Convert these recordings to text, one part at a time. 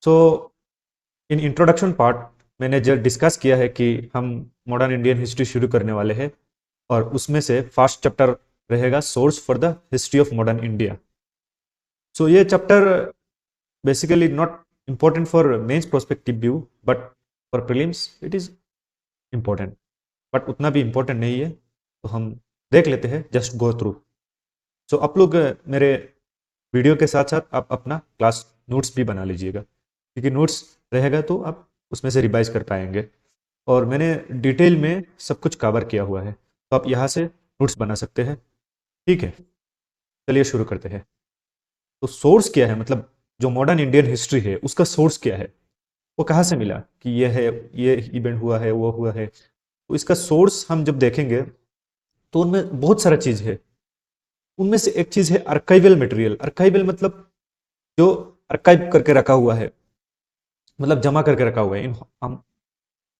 So in introduction part मैंने जो discuss किया है कि हम मॉडर्न इंडियन हिस्ट्री शुरू करने वाले हैं, और उसमें से फर्स्ट चैप्टर रहेगा source for the history of modern India. So ये chapter basically not important for mains prospective view, but for prelims it is important, but उतना भी important नहीं है। तो हम देख लेते हैं, जस्ट गो थ्रू। सो आप लोग मेरे वीडियो के साथ साथ आप अपना क्लास नोट्स भी बना लीजिएगा, क्योंकि नोट्स रहेगा तो आप उसमें से रिवाइज कर पाएंगे। और मैंने डिटेल में सब कुछ कवर किया हुआ है, तो आप यहाँ से नोट्स बना सकते हैं। ठीक है, चलिए शुरू करते हैं। तो सोर्स क्या है, मतलब जो मॉडर्न इंडियन हिस्ट्री है उसका सोर्स क्या है, वो कहाँ से मिला कि ये है, ये इवेंट हुआ है, वो हुआ है। तो इसका सोर्स हम जब देखेंगे तो उनमें बहुत सारा चीज है। उनमें से एक चीज है आर्काइवल मटेरियल। आर्काइवल मतलब जो आर्काइव करके रखा हुआ है, मतलब जमा करके रखा हुआ है। हम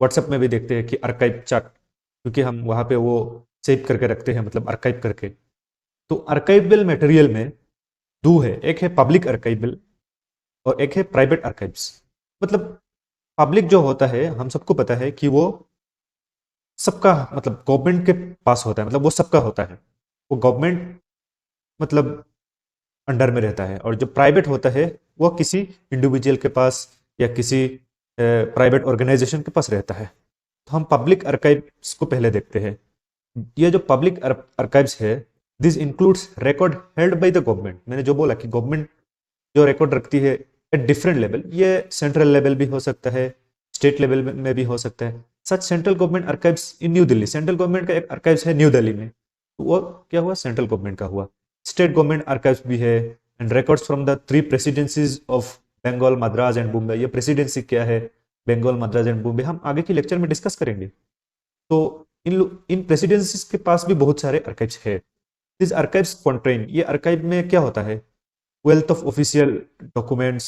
व्हाट्सएप में भी देखते हैं कि आर्काइव चार्ट, क्योंकि हम वहां पे वो सेव करके रखते हैं, मतलब आर्काइव करके। तो आर्काइवल मटेरियल में दो है, एक है पब्लिक आर्काइवल और एक है प्राइवेट आर्काइव्स। मतलब पब्लिक जो होता है, हम सबको पता है कि वो सबका, मतलब गवर्नमेंट के पास होता है, मतलब वो सबका होता है, वो गवर्नमेंट मतलब अंडर में रहता है। और जो प्राइवेट होता है वो किसी इंडिविजुअल के पास या किसी प्राइवेट ऑर्गेनाइजेशन के पास रहता है। तो हम पब्लिक आर्काइव्स को पहले देखते हैं। ये जो पब्लिक आर्काइव्स है, this includes record held by the government. मैंने जो बोला कि गवर्नमेंट जो रिकॉर्ड रखती है एट डिफरेंट लेवल, ये सेंट्रल लेवल भी हो सकता है, स्टेट लेवल में भी हो सकता है। सच सेंट्रल गवर्नमेंट आर्काइव्स इन न्यू दिल्ली, सेंट्रल गवर्नमेंट का एक आर्काइव्स है न्यू दिल्ली में, तो वो क्या हुआ, सेंट्रल गवर्नमेंट का हुआ। स्टेट गवर्नमेंट आर्काइव्स भी है। And records from the three presidencies of Bengal, Madras and Bombay. ये प्रेसिडेंसी क्या है, बंगाल, मद्रास एंड बॉम्बे, हम आगे की लेक्चर में डिस्कस करेंगे। तो इन प्रेसिडेंसीज के पास भी बहुत सारे आर्काइव्स है। दिस आर्काइव्स कंटेन, ये आर्काइव में क्या होता है, wealth of official documents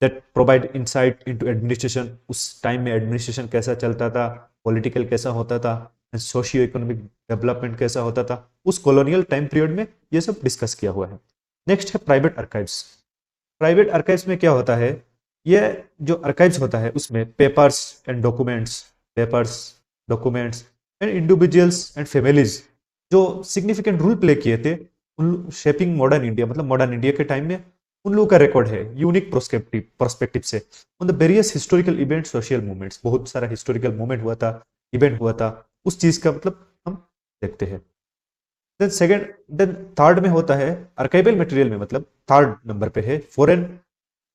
that provide insight into administration। उस टाइम में एडमिनिस्ट्रेशन कैसा चलता था, पॉलिटिकल कैसा होता था, सोशियो इकोनॉमिक डेवलपमेंट कैसा होता था उस कॉलोनियल टाइम पीरियड में, ये सब डिस्कस किया हुआ है। नेक्स्ट है प्राइवेट आर्काइव्स। प्राइवेट आर्काइव्स में क्या होता है, ये जो आर्काइव्स होता है उसमें papers and documents, papers, documents and individuals and families जो सिग्निफिकेंट रोल प्ले किए थे उन शेपिंग मॉडर्न इंडिया, मतलब मॉडर्न इंडिया के टाइम में, उन लोगों का रिकॉर्ड है यूनिक प्रोस्पेक्टिव पर्सपेक्टिव से on the various historical event, social movements. बहुत सारा हिस्टोरिकल मूवमेंट हुआ था, इवेंट हुआ था, उस चीज का मतलब हम देखते हैं। देन सेकंड, देन थर्ड में होता है आर्काइवल मटेरियल में, मतलब थर्ड नंबर पे है फॉरेन,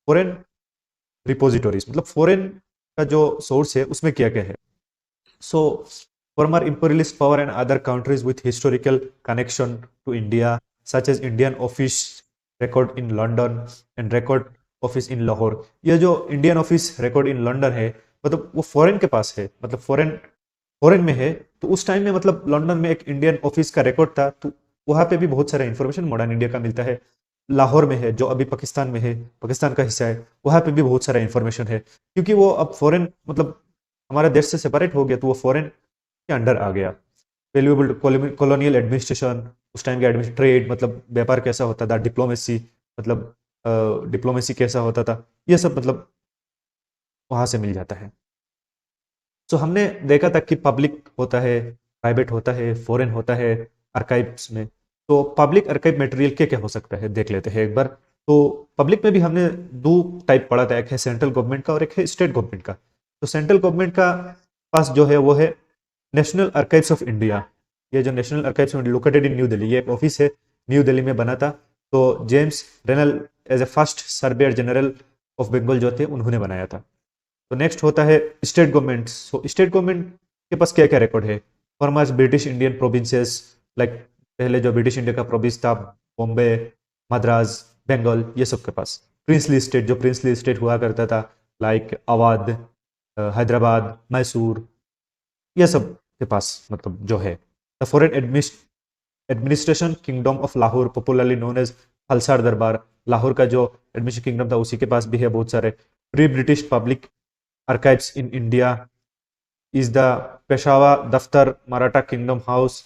फॉरेन रिपोजिटोरीज। मतलब फॉरेन का जो सोर्स है उसमें क्या क्या है। सो former imperialist power and other countries with historical connection to India, such as Indian office record in London and record office in Lahore। ये जो Indian office record in London है, मतलब वो फॉरेन के पास है, मतलब फॉरेन, फॉरेन में है। तो उस टाइम में मतलब लंदन में एक इंडियन ऑफिस का रिकॉर्ड था, तो वहां पे भी बहुत सारा इंफॉर्मेशन मॉडर्न इंडिया का मिलता है। लाहौर में है, जो अभी पाकिस्तान में है, पाकिस्तान का हिस्सा है, वहां पे भी बहुत सारा इंफॉर्मेशन है, क्योंकि वो अब फॉरेन, मतलब हमारा देश से सेपरेट हो गया, तो वो फॉरेन के अंडर आ गया। वैल्यूएबल कॉलोनियल एडमिनिस्ट्रेशन, उस टाइम का ट्रेड, मतलब व्यापार कैसा होता था, डिप्लोमेसी, मतलब डिप्लोमेसी कैसा होता था, ये सब मतलब वहां से मिल जाता है। सो हमने देखा था कि पब्लिक होता है, प्राइवेट होता है, फॉरेन होता है आर्काइव्स में। तो पब्लिक आर्काइव मटेरियल क्या क्या हो सकता है देख लेते हैं एक बार। तो पब्लिक में भी हमने दो टाइप पढ़ा था, एक है सेंट्रल गवर्नमेंट का और एक है स्टेट गवर्नमेंट का। तो सेंट्रल गवर्नमेंट का पास जो है वो है नेशनल आर्काइव्स ऑफ इंडिया। ये जो national archives located in New Delhi, ये एक ऑफिस है, न्यू दिल्ली में बना था। तो James Rennell as a first surveyor general of Bengal जो थे उन्होंने बनाया था। तो नेक्स्ट होता है state government. So state government के पास क्या क्या रिकॉर्ड है, formers British Indian provinces, like पहले जो ब्रिटिश इंडिया का प्रोविंस था, बॉम्बे, मद्रास, बंगाल, ये सब के पास। प्रिंसली स्टेट, जो प्रिंसली स्टेट हुआ करता था, लाइक अवध, हैदराबाद, मैसूर, ये सब के पास मतलब जो है। The foreign administration kingdom of Lahore, popularly known as Khalsa Darbar. Lahore का जो एडमिनिस्ट्रेशन किंगडम था उसी के पास भी है बहुत सारे। Pre British public archives in India is the Peshwa Daftar Maratha kingdom house,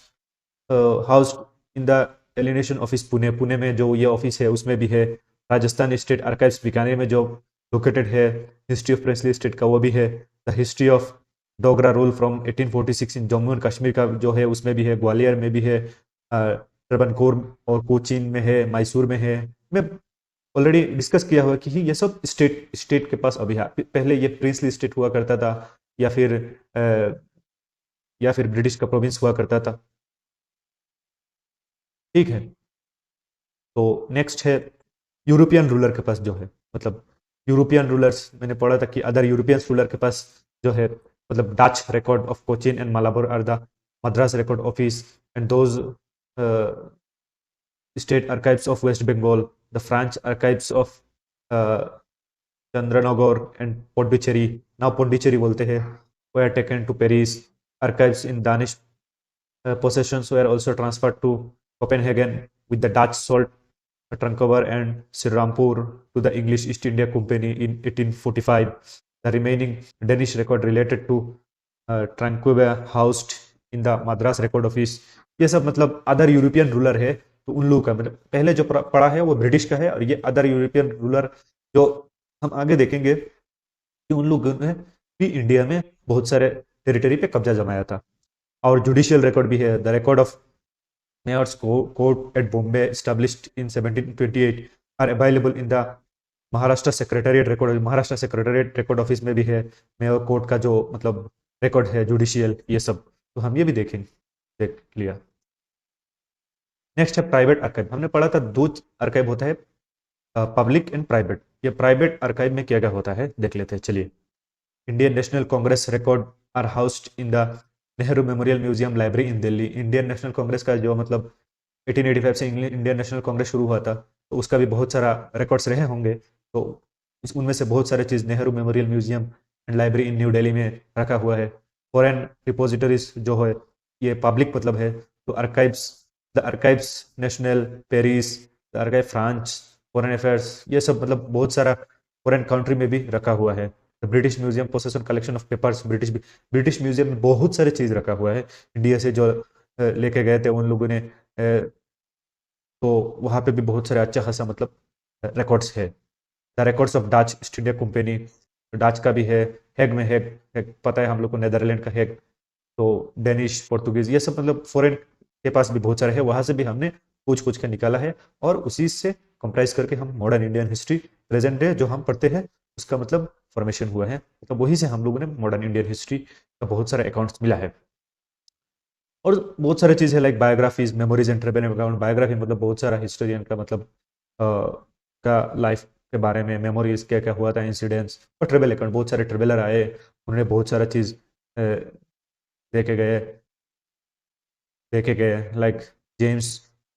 house in the alienation office Pune. Pune में जो ये ऑफिस है उसमें भी है। राजस्थान स्टेट आर्काइव्स बीकानेर में जो लोकेटेड है। हिस्ट्री ऑफ प्रिंसली स्टेट का वो भी है। The history of Dogra rule from 1846 in Jammu and Kashmir का जो है उसमें भी है, ग्वालियर में भी है, ट्रबनकोर और कोचीन में है, मैसूर में है। मैं ऑलरेडी डिस्कस किया हुआ कि ये सब स्टेट स्टेट के पास अभी है। पहले ये प्रिंसली स्टेट हुआ करता था, या फिर ब्रिटिश का प्रोविंस हुआ करता था। ठीक है, तो नेक्स्ट है यूरोपियन रूलर के पास जो है, मतलब यूरोपियन रूलर्स, मैंने पढ़ा था कि अदर यूरोपियन रूलर के पास जो है, मतलब Dutch record of Cochin and Malabar are the Madras record office and those state archives of West Bengal, the French archives of Chandranagore and Pondicherry, now Pondicherry बोलते हैं, were taken to Paris. Archives in Danish possessions were also transferred to Copenhagen with the Dutch sold Trancover and Srirampur to the English East India Company in 1845. The remaining Danish record related to Tranqueber housed in the Madras Record Office. ये सब मतलब other European ruler है, तो उन लोगों का मतलब पहले जो पढ़ा है वो ब्रिटिश का है, और ये अदर यूरोपियन रूलर जो हम आगे देखेंगे कि उन लोगों ने भी इंडिया में बहुत सारे टेरिटरी पे कब्जा जमाया था। और जुडिशियल रिकॉर्ड भी है। The record of mayors court at Bombay established in 1728 are available in the Maharashtra secretariat record. Maharashtra secretariat record office में भी है मेयर कोर्ट का जो मतलब रिकॉर्ड है जुडिशियल, ये सब तो हम ये भी देखेंगे, देख लिया। नेक्स्ट है प्राइवेट आर्काइव। हमने पढ़ा था दो आर्काइव होता है, पब्लिक एंड प्राइवेट। ये प्राइवेट आर्काइव में क्या क्या होता है देख लेते हैं, चलिए। Indian National Congress record are housed in the Nehru memorial museum library in Delhi. Indian National Congress का जो मतलब 1885 से इंडियन नेशनल कांग्रेस शुरू हुआ था, तो उसका भी बहुत सारा रिकॉर्ड्स रहे होंगे, तो उनमें से बहुत सारे चीज़ Nehru memorial museum and library in New Delhi में रखा हुआ है। फॉरेन रिपोजिटरीज जो है ये पब्लिक मतलब है, तो archives, the archives national Paris, the archive France, foreign affairs, ये सब मतलब बहुत सारा फॉरेन कंट्री में भी रखा हुआ है। The British museum possession collection of papers. British museum में बहुत सारे चीज़ रखा हुआ है इंडिया से जो लेके गए थे उन लोगों ने, तो वहाँ पे भी बहुत सारे अच्छा खासा मतलब रिकॉर्ड्स है। The records of Dutch east India company, Dutch का भी है। हेग में हेग पता है हम लोग को, नेदरलैंड का हेग। तो डेनिश, पोर्तुगीज, ये सब मतलब फॉरेन के पास भी बहुत सारे है, वहाँ से भी हमने पूछ पूछ के निकाला है, और उसी से कंप्राइज करके हम modern Indian history present day जो हम पढ़ते हैं उसका मतलब फॉर्मेशन हुआ है। मतलब वही से हम लोगों ने मॉडर्न इंडियन हिस्ट्री का बहुत सारे अकाउंट्स मिला है। और बहुत सारे चीज़ है like biographies, memories and travel account. Biography मतलब बहुत सारा हिस्टोरियन का मतलब का लाइफ के बारे में, मेमोरीज क्या क्या हुआ था, इंसिडेंट्स। और ट्रेवल अकाउंट, बहुत सारे ट्रेवलर आए, उन्होंने बहुत सारा चीज़ देखे गए like James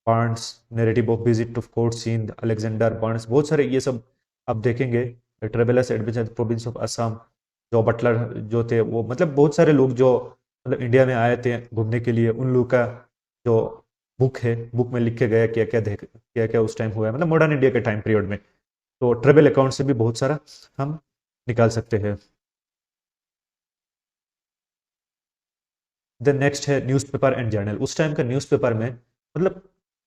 Burnes narrative of visit to fort seen, Alexander Burnes, बहुत सारे ये सब आप देखेंगे। Travellers adventure province of Assam, जो बटलर जो थे वो मतलब बहुत सारे लोग जो मतलब इंडिया में आए थे घूमने के लिए, उन लोग का जो बुक है, बुक में लिख के गया क्या क्या उस टाइम हुआ है, मतलब मॉडर्न इंडिया के टाइम पीरियड में। तो ट्रेवल अकाउंट से भी बहुत सारा हम निकाल सकते हैं। देन नेक्स्ट है न्यूज़पेपर एंड जर्नल। उस टाइम का न्यूज़पेपर में मतलब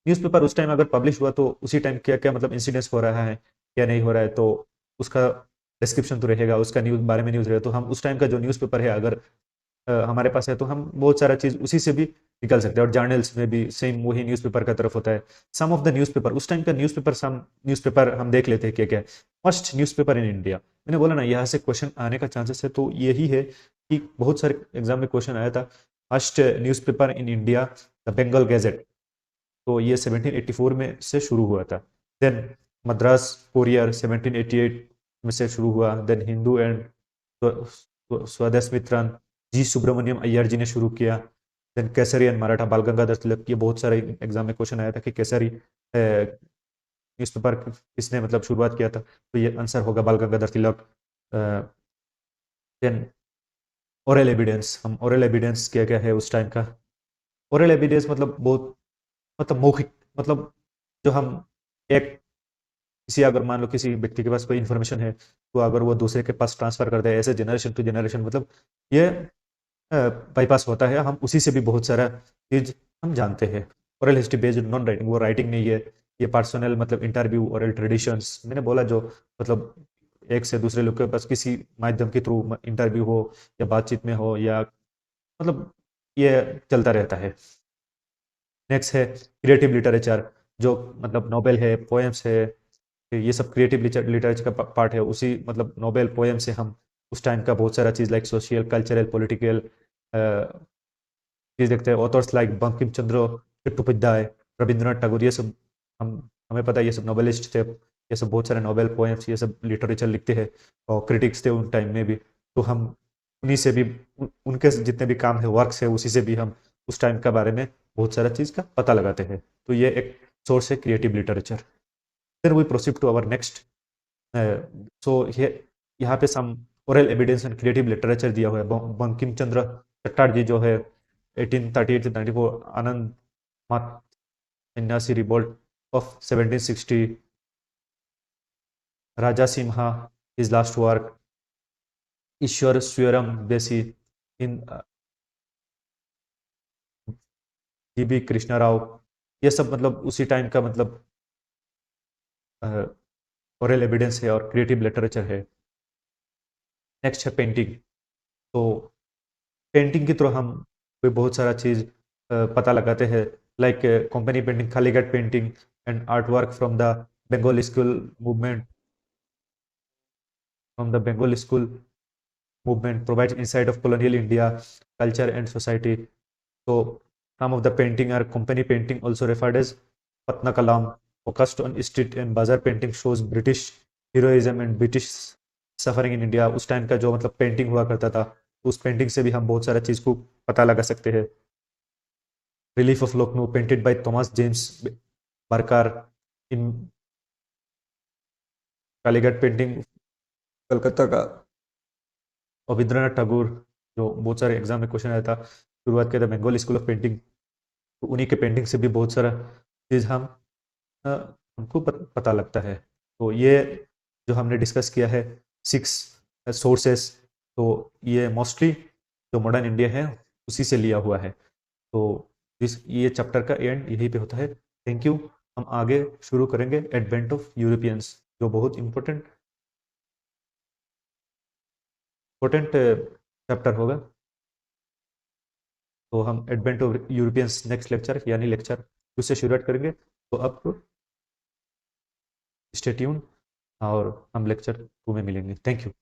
न्यूज़पेपर उस टाइम अगर पब्लिश हुआ तो उसी टाइम क्या क्या मतलब इंसिडेंट्स हो रहा है, क्या नहीं हो रहा है, तो उसका डिस्क्रिप्शन तो रहेगा, उसका न्यूज़ बारे में न्यूज़ रहेगा। तो हम उस टाइम का जो न्यूज़पेपर है अगर हमारे पास है तो हम बहुत सारा चीज़ उसी से भी निकल सकते हैं। और जर्नल्स में भी सेम वही न्यूज़पेपर का तरफ होता है। सम ऑफ द न्यूज़पेपर, उस टाइम का न्यूज़पेपर, सम न्यूज़पेपर हम देख लेते हैं क्या क्या है। फर्स्ट न्यूज़पेपर इन इंडिया, मैंने बोला ना यहाँ से क्वेश्चन आने का चांसेस है, तो यही है कि बहुत सारे एग्जाम में क्वेश्चन आया था। First newspaper in India the Bengal gazette, तो ये 1784 में से शुरू हुआ था। देन मद्रास कोरियर 1788 में से शुरू हुआ। देन हिंदू एंड स्वदेश मित्रन जी सुब्रमण्यम अय्यर जी ने शुरू किया। देन केसरी एंड मराठा बाल गंगाधर तिलक, ये बहुत सारे एग्जाम में क्वेश्चन आया था कि केसरी न्यूज़पेपर किसने मतलब शुरुआत किया था, तो ये आंसर होगा बाल Gangadhar Tilak. Then oral evidence, हम ओरल एविडेंस क्या क्या है उस टाइम का। ओरल एविडेंस मतलब बहुत मतलब मौखिक, मतलब जो हम एक किसी अगर मान लो किसी व्यक्ति के पास कोई इन्फॉर्मेशन है, तो अगर वो दूसरे के पास ट्रांसफर करते हैं ऐसे जनरेशन टू जनरेशन, मतलब ये बाईपास होता है, हम उसी से भी बहुत सारा चीज हम जानते हैं। Oral history based non writing, वो राइटिंग नहीं है, ये पर्सनल मतलब इंटरव्यू, ओरल ट्रेडिशंस, मैंने बोला जो मतलब एक से दूसरे लोग के पास किसी माध्यम के थ्रू इंटरव्यू हो या बातचीत में हो या मतलब ये चलता रहता है। नेक्स्ट है क्रिएटिव लिटरेचर, जो मतलब नोवेल है, पोएम्स है, ये सब क्रिएटिव लिटरेचर का पार्ट है। उसी मतलब नोवेल पोएम से हम उस टाइम का बहुत सारा चीज़ लाइक सोशल कल्चरल पॉलिटिकल चीज़ देखते हैं। ऑथर्स लाइक बंकिम चंद्र चट्टोपाध्याय, रविंद्रनाथ टैगोर, ये सब हम हमें पता है ये सब नोवेलिस्ट थे। ये सब बहुत सारे नोवेल पोएम्स ये सब लिटरेचर लिखते हैं और क्रिटिक्स थे उन टाइम में भी। तो हम उन्हीं से भी उनके जितने भी काम है वर्क्स है उसी से भी हम उस टाइम का बारे में बहुत सारा चीज़ का पता लगाते हैं। तो ये एक सोर्स है क्रिएटिव लिटरेचर। फिर we proceed to our next. So ये यहाँ पे some oral evidence and creative literature दिया हुआ है। बंकिम चंद्र चट्टोपाध्याय जी जो है 1838 से 94, Anand Math Sanyasi revolt of 1760, Raja Simha his last work, ईश्वर स्वरम बेसी इन जीबी कृष्णा राव, ये सब मतलब उसी टाइम का मतलब ओरल एविडेंस है और क्रिएटिव लिटरेचर है। नेक्स्ट है पेंटिंग। तो पेंटिंग के थ्रू हम कोई बहुत सारा चीज़ पता लगाते हैं like company painting, Kalighat painting and art work from the Bengal school movement provides insight of colonial India culture and society. So some of the painting are company painting, also referred as Patna Kalam, focused on street and bazaar painting, shows British heroism and British suffering in India। उस time का जो मतलब painting हुआ करता था, उस painting से भी हम बहुत सारा चीज़ को पता लगा सकते हैं। Relief of Lucknow painted by Thomas James Barker in Kalighat painting Calcutta का रविंद्रनाथ टैगोर, जो बहुत सारे एग्जाम में क्वेश्चन आया था, शुरुआत किया था बंगाल स्कूल ऑफ पेंटिंग। तो उन्हीं के पेंटिंग से भी बहुत सारा चीज़ अ, हमको पता लगता है। तो ये जो हमने डिस्कस किया है 6 सोर्सेस, तो ये मोस्टली जो मॉडर्न इंडिया है उसी से लिया हुआ है। तो इस ये चैप्टर का एंड यहीं पे होता है। Thank you. हम आगे शुरू करेंगे एडवेंट ऑफ यूरोपियंस, जो बहुत इम्पोर्टेंट चैप्टर होगा। तो हम advent of Europeans next lecture यानी लेक्चर उससे शुरुआत करेंगे। तो अब स्टे ट्यून और हम लेक्चर 2 में मिलेंगे। Thank you.